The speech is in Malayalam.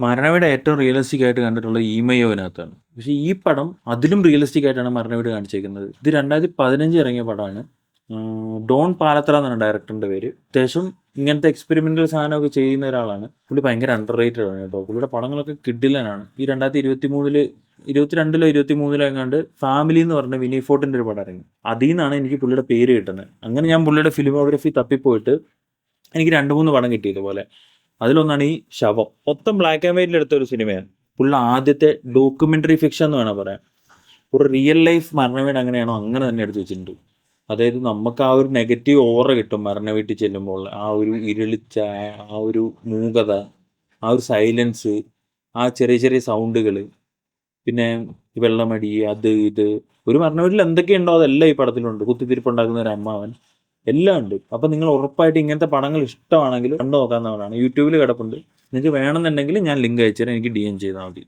മരണവീട് ഏറ്റവും റിയലിസ്റ്റിക് ആയിട്ട് കണ്ടിട്ടുള്ളത് ഈമയോവിനകത്താണ്. പക്ഷേ ഈ പടം അതിലും റിയലിസ്റ്റിക് ആയിട്ടാണ് മരണവീട് കാണിച്ചേക്കുന്നത്. ഇത് 2015 ഇറങ്ങിയ പടമാണ്. ഡോൺ പാലത്ര എന്നാണ് ഡയറക്ടറിന്റെ പേര്. അത്യാവശ്യം ഇങ്ങനത്തെ എക്സ്പെരിമെന്റൽ സാധനമൊക്കെ ചെയ്യുന്ന ഒരാളാണ്. പുള്ളി ഭയങ്കര അണ്ടർ റേറ്റഡ് ആണ് കേട്ടോ. പുള്ളിയുടെ പടങ്ങളൊക്കെ കിഡിലനാണ്. ഈ 2023 22 23 എങ്ങാണ്ട് ഫാമിലി എന്ന് പറഞ്ഞ വിനയ് ഫോർട്ടിന്റെ ഒരു പടം ഇറങ്ങി. അതിൽ നിന്നാണ് എനിക്ക് പുള്ളിയുടെ പേര് കിട്ടുന്നത്. അങ്ങനെ ഞാൻ പുള്ളിയുടെ ഫിലിമോഗ്രഫി തപ്പിപ്പോയിട്ട് എനിക്ക് 2-3 പടം കിട്ടി ഇതുപോലെ. അതിലൊന്നാണ് ഈ ശവം. മൊത്തം ബ്ലാക്ക് ആൻഡ് വൈറ്റിൽ എടുത്ത ഒരു സിനിമയാണ്. പുള്ളി ആദ്യത്തെ ഡോക്യുമെന്ററി ഫിക്ഷൻ എന്ന് വേണം പറയാൻ. ഒരു റിയൽ ലൈഫ് മരണവീട് അങ്ങനെയാണോ അങ്ങനെ തന്നെ എടുത്ത് വെച്ചിട്ടുണ്ട്. അതായത് നമുക്ക് ആ ഒരു നെഗറ്റീവ് ഓറ കിട്ടും മരണ വീട്ടിൽ ചെല്ലുമ്പോൾ. ആ ഒരു ഇരുളിച്ച, ആ ഒരു മൂകത, ആ ഒരു സൈലൻസ്, ആ ചെറിയ ചെറിയ സൗണ്ടുകൾ, പിന്നെ ഈ വെള്ളമടി, അത് ഇത്. ഒരു മരണ വീട്ടിൽ എന്തൊക്കെയുണ്ടോ അതെല്ലാം ഈ പടത്തിലുണ്ട്. കുത്തിത്തിരിപ്പുണ്ടാക്കുന്ന ഒരു അമ്മാവൻ, എല്ലാം ഉണ്ട്. അപ്പം നിങ്ങൾ ഉറപ്പായിട്ട് ഇങ്ങനത്തെ പടങ്ങൾ ഇഷ്ടമാണെങ്കിൽ കണ്ടു നോക്കാവുന്നതാണ്. യൂട്യൂബിൽ കിടപ്പുണ്ട്. നിങ്ങൾക്ക് വേണമെന്നുണ്ടെങ്കിൽ ഞാൻ ലിങ്ക് അയച്ചുതരാം. എനിക്ക് DM ചെയ്താൽ മതി.